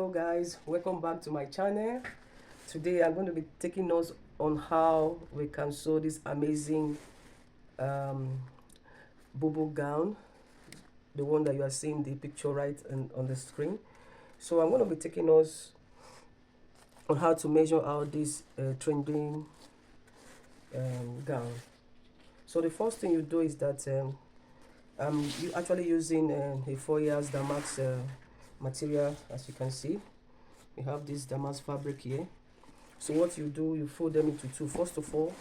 Hello guys, welcome back to my channel. Today I'm going to be taking us on how we can sew this amazing bubble gown, the one that you are seeing the picture right on the screen. So I'm going to be taking us on how to measure out this trending gown. So the first thing you do is that you actually using a 4 years damask material. As you can see, we have this damask fabric here. So what you do, you fold them into two. First of all,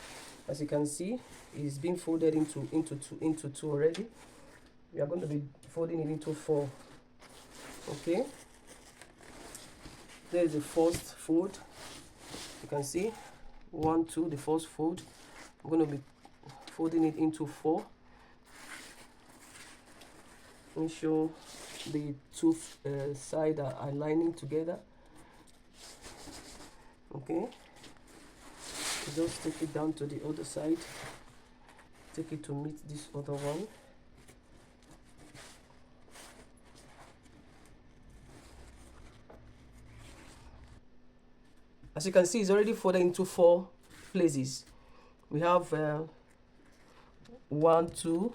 as you can see, it's been folded into two already. We are going to be folding it into 4. Okay, there is the first fold. You can see 1 2, the first fold. I'm going to be folding it into 4. Ensure the two sides are aligning together. Okay, just take it down to the other side, take it to meet this other one. As you can see, it's already folded into 4 places. We have 1 2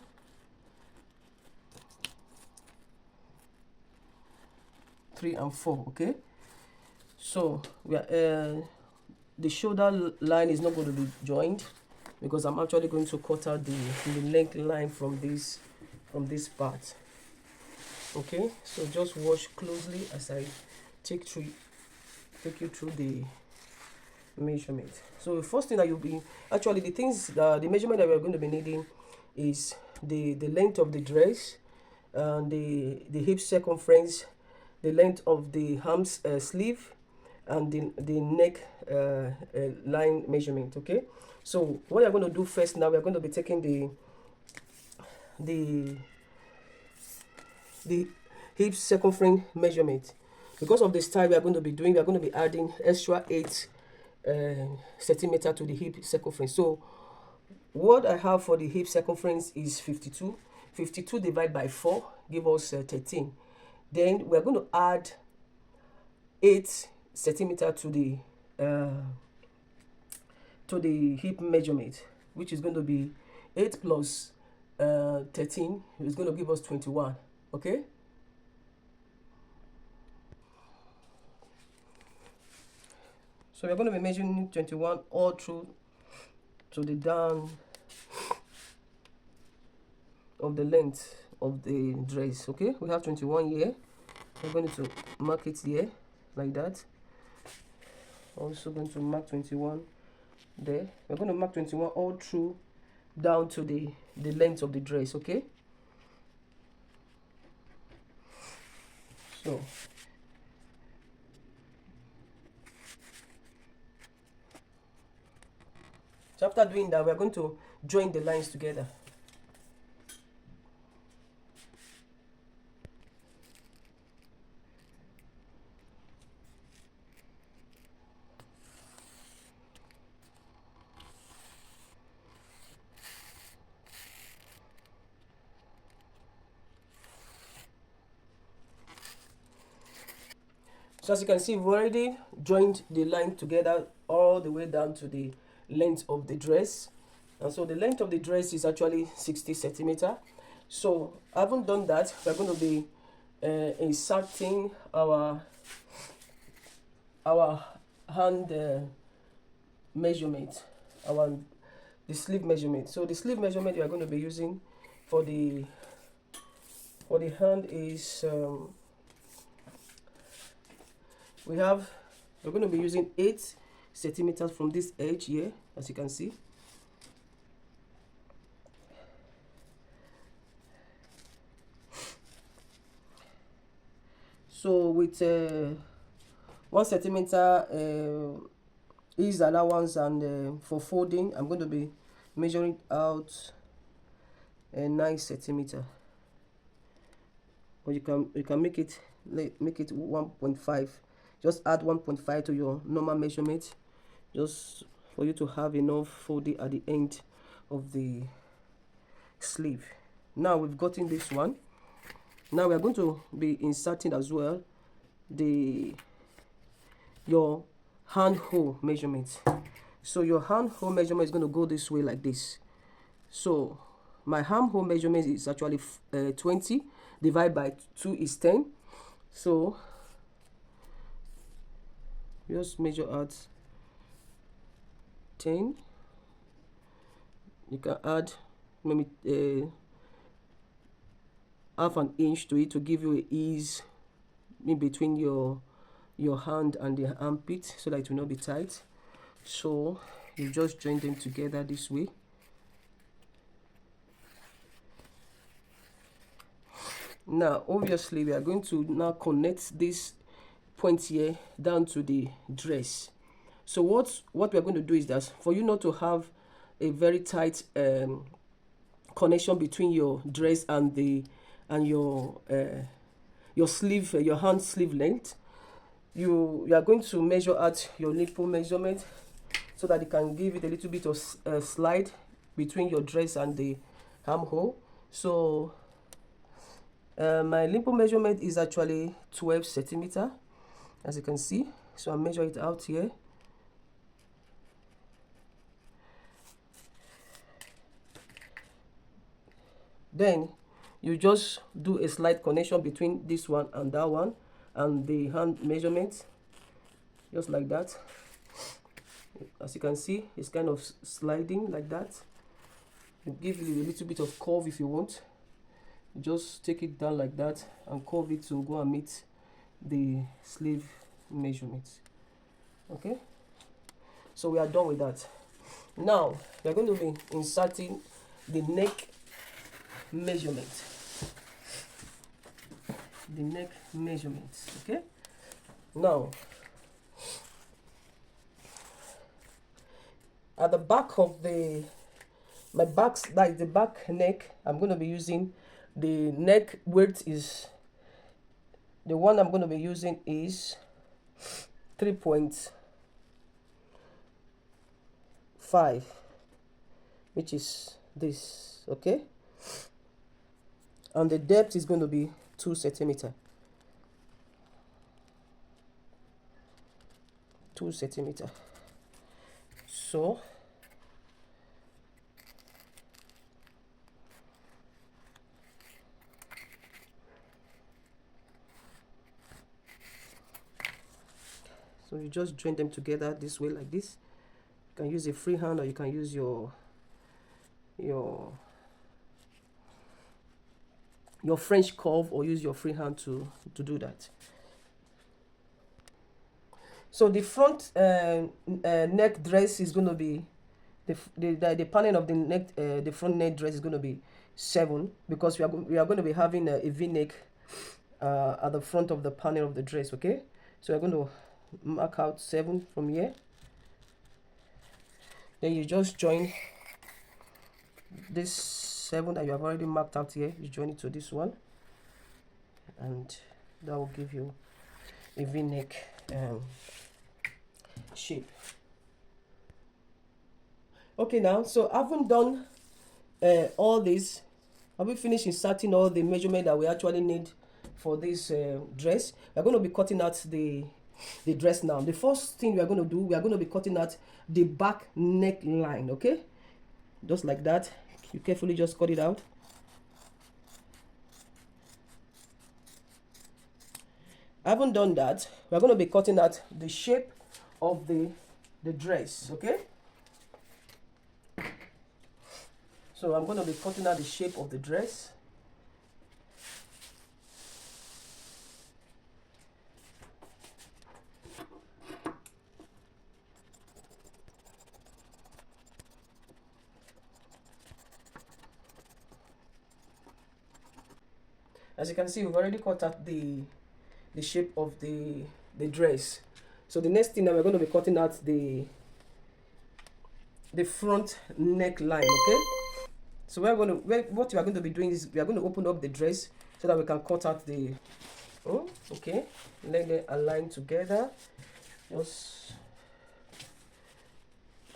3 and 4. Okay, so we are the shoulder line is not going to be joined because I'm actually going to cut out the neckline from this part. Okay, so just watch closely as I take you through the measurement. So the first thing that you'll be actually the measurement that we're going to be needing is the length of the dress, the hip circumference, the length of the arms sleeve, and the neck line measurement. Okay, so what I'm going to do first, now we're going to be taking the hip circumference measurement. Because of the style we are going to be doing, we are going to be adding extra 8 centimeter to the hip circumference. So what I have for the hip circumference is 52 divided by 4 give us 13. Then we're going to add 8 centimeter to the hip measurement, which is going to be 8 plus 13 is going to give us 21. Okay, so we're going to be measuring 21 all through to the down of the length of the dress. Okay, we have 21 here. We're going to mark it here like that. Also going to mark 21 there. We're going to mark 21 all through down to the length of the dress. Okay, so after doing that, we're going to join the lines together. So as you can see, we've already joined the line together all the way down to the length of the dress. And so the length of the dress is actually 60 centimeter. So I haven't done that. We're going to be inserting our hand measurement, the sleeve measurement. So the sleeve measurement we are going to be using for the hand is we're going to be using 8 centimeters from this edge here, as you can see. So with 1 centimeter is allowance, and for folding I'm going to be measuring out 9 centimeter, or you can make it 1.5. just add 1.5 to your normal measurement, just for you to have enough folding at the end of the sleeve. Now we've gotten this one. Now we are going to be inserting as well the your hand hole measurement. So your hand hole measurement is going to go this way like this. So my armhole measurement is actually 20 divided by 2 is 10. So just measure out 10. You can add maybe half an inch to it to give you a ease in between your hand and the armpit, so that it will not be tight. So you just join them together this way. Now obviously we are going to now connect this point here down to the dress. So what we are going to do is that for you not to have a very tight connection between your dress and your sleeve, your hand sleeve length, you are going to measure out your nipple measurement so that it can give it a little bit of slide between your dress and the armhole. So my nipple measurement is actually 12 centimeter, as you can see. So I measure it out here. Then you just do a slight connection between this one and that one and the hand measurement, just like that. As you can see, it's kind of sliding like that. You give it a little bit of curve if you want. Just take it down like that and curve it to go and meet the sleeve measurement. Okay, so we are done with that. Now we are going to be inserting the neck measurement. The neck measurement. Okay, now at the back of my back, like the back neck, I'm going to be using the neck width is, the one I'm going to be using is 3.5, which is this. Okay, and the depth is going to be 2 centimeter. 2 centimeter. So you just join them together this way like this. You can use a free hand or you can use your French curve, or use your free hand to do that. So the front neck dress is going to be the panel of the neck, the front neck dress is going to be 7, because we are going to be having a V-neck at the front of the panel of the dress. Okay, so we're going to mark out 7 from here. Then you just join this 7 that you have already marked out here. You join it to this one, and that will give you a V-neck shape. Okay, now so having done all this, have we finished inserting all the measurement that we actually need for this dress? We're going to be cutting out the dress now. The first thing we are going to do, we are going to be cutting out the back neckline. Okay, just like that. You carefully just cut it out. Having done that, we are going to be cutting out the shape of the dress. Okay, so I'm going to be cutting out the shape of the dress. As you can see, we've already cut out the shape of the dress. So the next thing that we're going to be cutting out the front neckline. Okay, so what we are going to be doing is we are going to open up the dress so that we can cut out the okay, let them align together. Just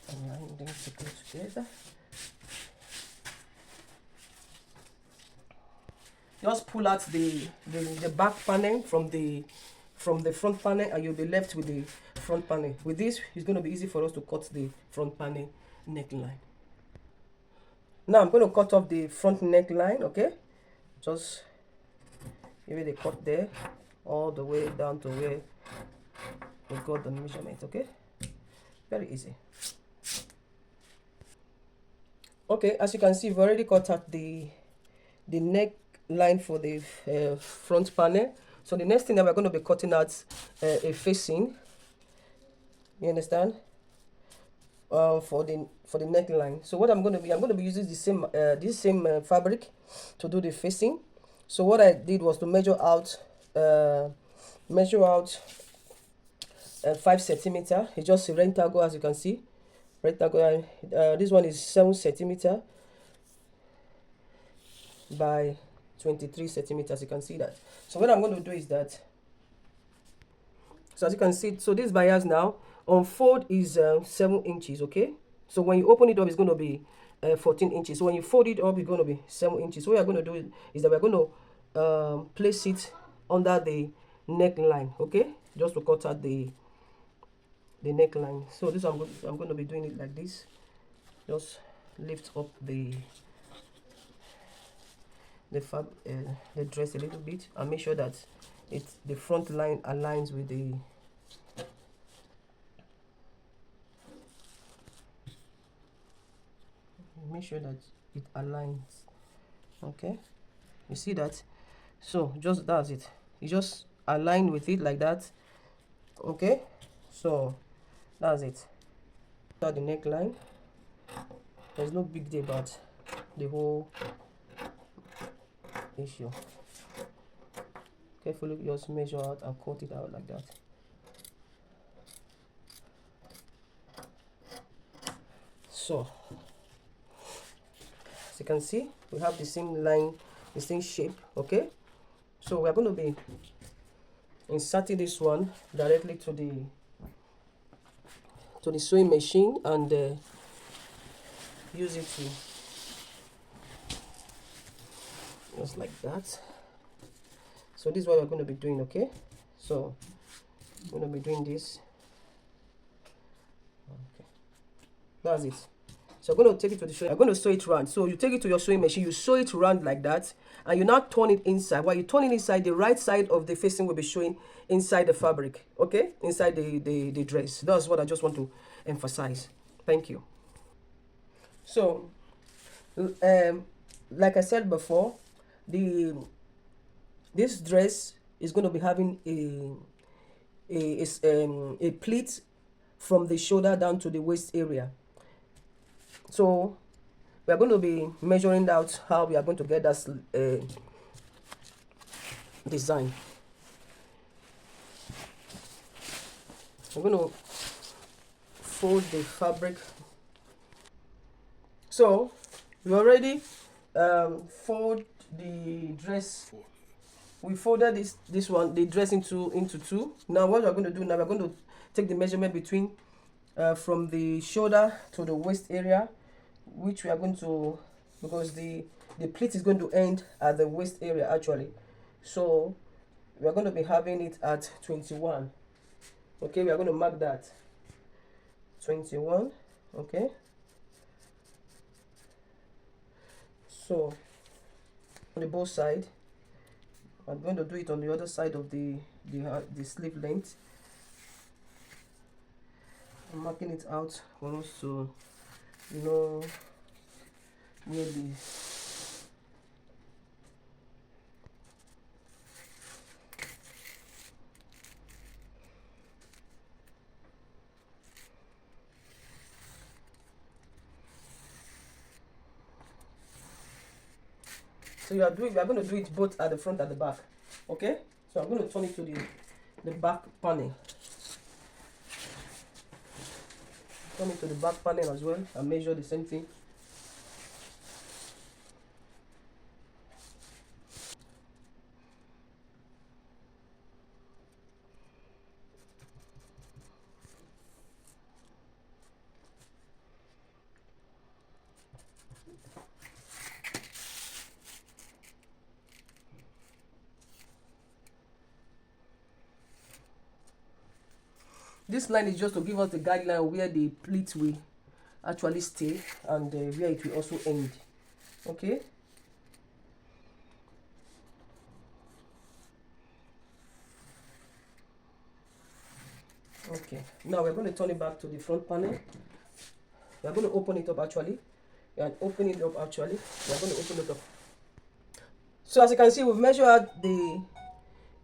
align them together. Just pull out the back panel from the front panel, and you'll be left with the front panel. With this, it's going to be easy for us to cut the front panel neckline. Now I'm going to cut off the front neckline, okay? Just give it a cut there, all the way down to where we got the measurement, okay? Very easy. Okay, as you can see, we've already cut out the neckline for the front panel. So the next thing that we're going to be cutting out a facing. You understand? For the neckline. So what I'm going to be using this same fabric to do the facing. So what I did was to measure out 5 centimeter. It's just a rectangle, as you can see. Rectangle. This one is 7 centimeter by 23 centimeters. You can see that. So what I'm going to do is that. So as you can see, so this bias now unfold is 7 inches. Okay. So when you open it up, it's going to be 14 inches. So when you fold it up, it's going to be 7 inches. So what we're going to do is that we're going to place it under the neckline. Okay, just to cut out the neckline. So this I'm going to be doing it like this. Just lift up the dress a little bit and make sure that the front line aligns with the make sure that it aligns. Okay, you see that? So just that's it. You just align with it like that. Okay, so that's it. Start the neckline. There's no big deal about the whole issue. Carefully just measure out and cut it out like that. So as you can see, we have the same line, the same shape. Okay, so we're going to be inserting this one directly to the sewing machine and use it to just like that. So this is what we're going to be doing. Okay, so I'm going to be doing this. Okay, that's it. So I'm going to take it to the sewing. I'm going to sew it round. So you take it to your sewing machine, you sew it round like that, and you now turn it inside. While you turn it inside, the right side of the facing will be showing inside the fabric. Okay, inside the dress. That's what I just want to emphasize. Thank you. So like I said before, this dress is going to be having a pleat from the shoulder down to the waist area. So we are going to be measuring out how we are going to get that design. I'm going to fold the fabric. So we already fold the dress. We folded this one, the dress into two. Now what we're going to do now, we're going to take the measurement between from the shoulder to the waist area, which we are going to, because the pleat is going to end at the waist area actually. So we are going to be having it at 21. Okay, we are going to mark that 21. Okay, so on the both side, I'm going to do it on the other side of the sleeve length. I'm marking it out for us to know where the so we are going to do it both at the front and the back. Okay, so I'm going to turn it to the back panel. Turn it to the back panel as well and measure the same thing. This line is just to give us the guideline where the pleat will actually stay and where it will also end. Okay. Okay, now we're going to turn it back to the front panel. We're going to open it up actually. We're opening it up actually. We're going to open it up. So as you can see, we've measured out the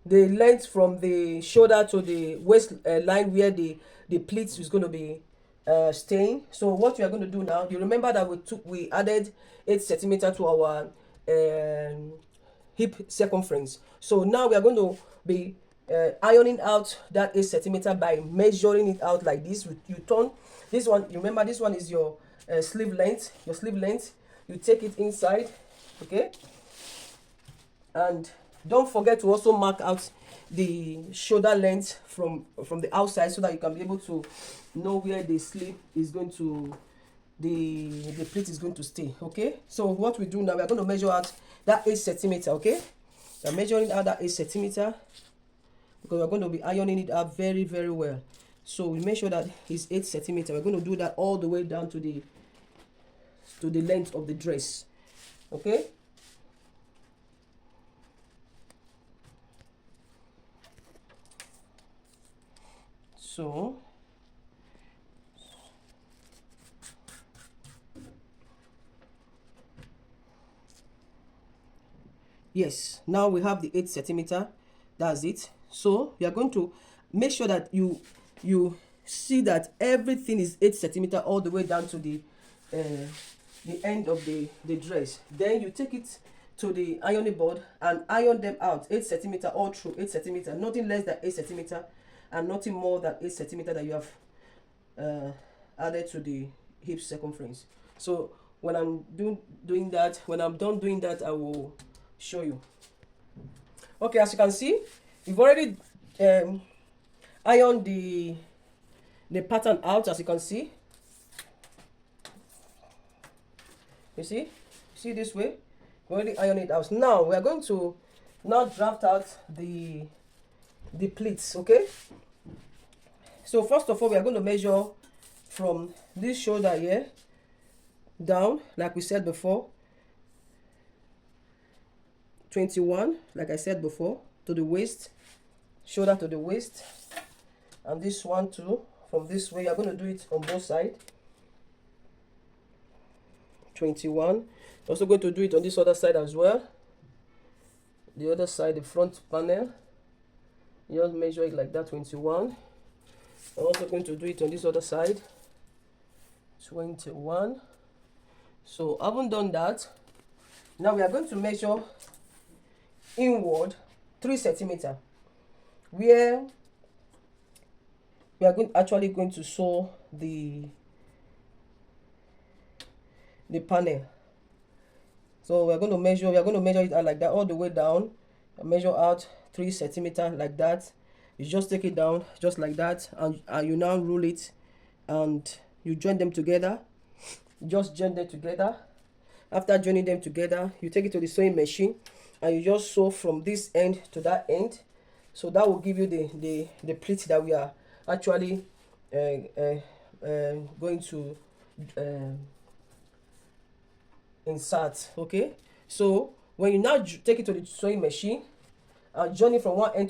length from the shoulder to the waist line where the pleats is going to be staying. So what we are going to do now, you remember that we added 8 centimeter to our hip circumference. So now we are going to be ironing out that 8 centimeter by measuring it out like this. You turn this one, you remember this one is your sleeve length, you take it inside, okay, and don't forget to also mark out the shoulder length from the outside so that you can be able to know where the sleeve is going to, the pleat is going to stay. Okay, so what we do now, we are going to measure out that 8 centimeter. Okay, we are measuring out that 8 centimeter because we're going to be ironing it up very, very well. So we make sure that it's 8 centimeter. We're going to do that all the way down to the length of the dress. Okay. So yes, now we have the 8 centimeter. That's it. So we are going to make sure that you see that everything is 8 centimeter all the way down to the end of the dress. Then you take it to the ironing board and iron them out 8 centimeter all through, 8 centimeter, nothing less than 8 centimeter and nothing more than 8 centimeter that you have added to the hip circumference. So when I'm doing that, when I'm done doing that, I will show you. Okay, as you can see, we've already ironed the pattern out. As you can see, you see this way, we already ironed it out. Now we are going to draft out the pleats. Okay, so first of all, we are going to measure from this shoulder here down, like we said before, 21, like I said before, to the waist, shoulder to the waist, and this one too, from this way. You're going to do it on both sides, 21. Also going to do it on this other side as well, the other side, the front panel. You just measure it like that, 21. I'm also going to do it on this other side, 21. So I haven't done that. Now we are going to measure inward 3 centimeter, where we are actually going to sew the panel. So we are going to measure it out like that all the way down. Measure out 3 centimeter like that. You just take it down just like that, and you now roll it and you join them together. Just join them together. After joining them together, you take it to the sewing machine and you just sew from this end to that end. So that will give you the pleat that we are actually going to insert. Okay, so when you now take it to the sewing machine and join it from one end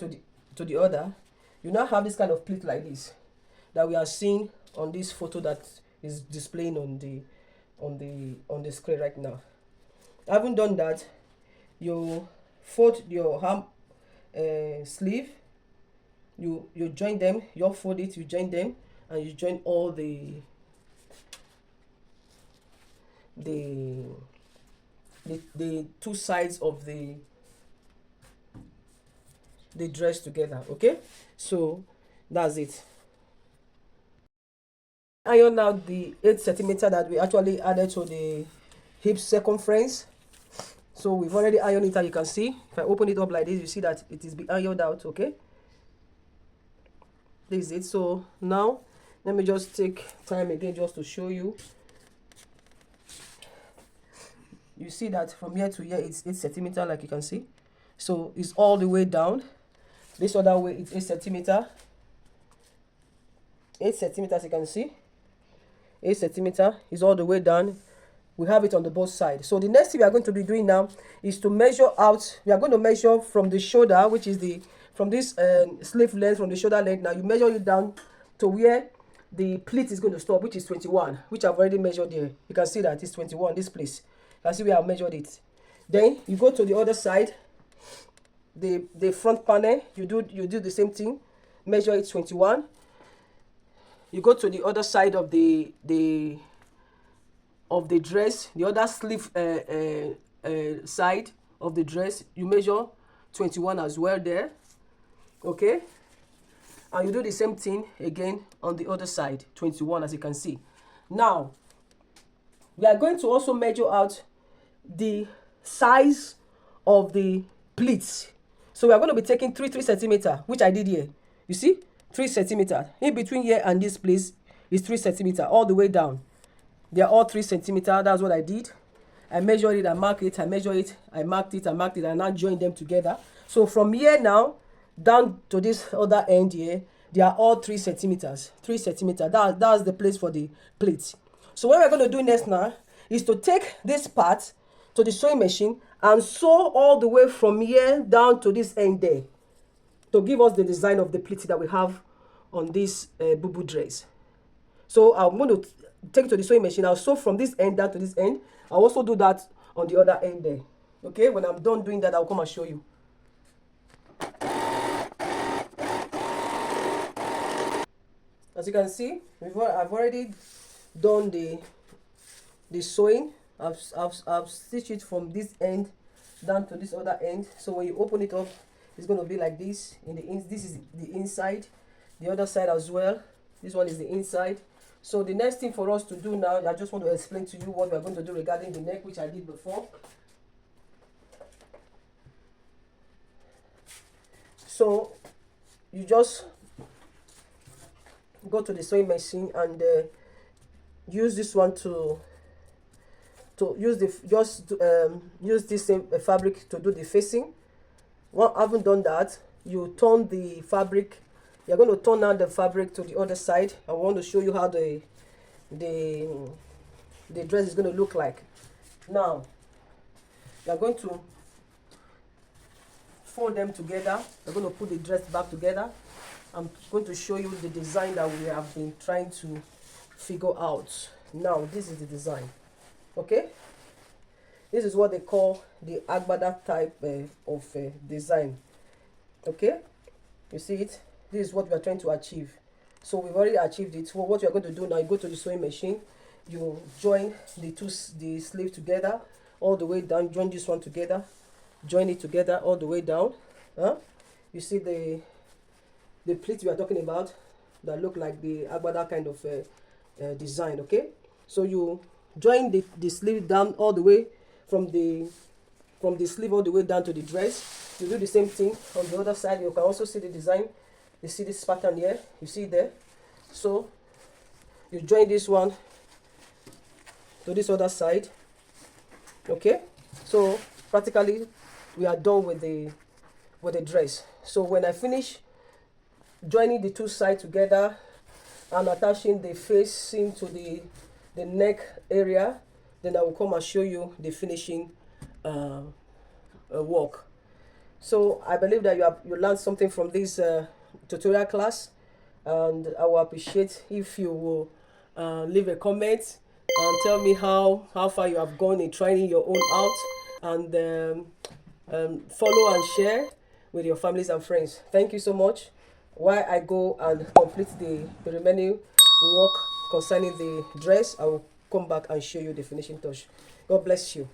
to the other, you now have this kind of pleat like this that we are seeing on this photo that is displaying on the screen right now. Having done that, you fold your arm sleeve, you join them, you fold it, you join them, and you join all the two sides of the dress together. Okay, so that's it. Iron out the 8 centimeter that we actually added to the hip circumference. So we've already ironed it, and you can see if I open it up like this, you see that it is ironed out. Okay, this is it. So now let me just take time again just to show you. You see that from here to here it's 8 centimeter, like you can see. So it's all the way down. This other way it's 8 centimeter. 8 centimeters. You can see 8 centimeter is all the way down. We have it on the both sides. So the next thing we are going to be doing now is to measure out. We are going to measure from the shoulder, which is the from this sleeve length, from the shoulder length. Now you measure it down to where the pleat is going to stop, which is 21, which I've already measured there. You can see that it's 21, this place. You can see where I've measured it. Then you go to the other side, the front panel, you do the same thing, measure it 21. You go to the other side of the dress, the other sleeve side of the dress, you measure 21 as well there. Okay, and you do the same thing again on the other side, 21, as you can see. Now we are going to also measure out the size of the pleats. So we are going to be taking 3 centimeters, which I did here. You see, 3 centimeters in between here and this place is 3 centimeters all the way down. They are all 3 centimeters. That's what I did. I measured it, I marked it, I measured it, I marked it, and now joined them together. So from here now down to this other end here, they are all 3 centimeters. 3 centimeters. That's the place for the pleats. So what we're going to do next now is to take this part to the sewing machine and sew all the way from here down to this end there to give us the design of the pleats that we have on this boo-boo dress. So I'm going to take it to the sewing machine. I'll sew from this end down to this end. I'll also do that on the other end there. Okay, when I'm done doing that, I'll come and show you. As you can see, I've already done the sewing. I've stitched it from this end down to this other end. So when you open it up, it's going to be like this. This is the inside, the other side as well. This one is the inside. So the next thing for us to do now, I just want to explain to you what we are going to do regarding the neck, which I did before. So you just go to the sewing machine and use this one to use this same fabric to do the facing. Well, I haven't done that. You turn the fabric. You're going to turn now the fabric to the other side. I want to show you how the dress is going to look like. Now you're going to fold them together. We're going to put the dress back together. I'm going to show you the design that we have been trying to figure out. Now this is the design. Okay, this is what they call the Agbada type of design. Okay, you see it. This is what we are trying to achieve. So we've already achieved it. So what you're going to do now, you go to the sewing machine, you join the sleeve together all the way down, join this one together, join it together all the way down. You see the pleats we are talking about that look like the Agbada kind of design. Okay, so you join the sleeve down all the way from the sleeve all the way down to the dress. You do the same thing on the other side. You can also see the design. You see this pattern here, you see there. So you join this one to this other side. Okay, so practically we are done with the dress. So when I finish joining the two sides together and attaching the facing to the neck area, then I will come and show you the finishing work. So I believe that you learned something from this tutorial class, and I will appreciate if you will leave a comment and tell me how far you have gone in trying your own out, and follow and share with your families and friends. Thank you so much. While I go and complete the remaining work concerning the dress, I will come back and show you the finishing touch. God bless you.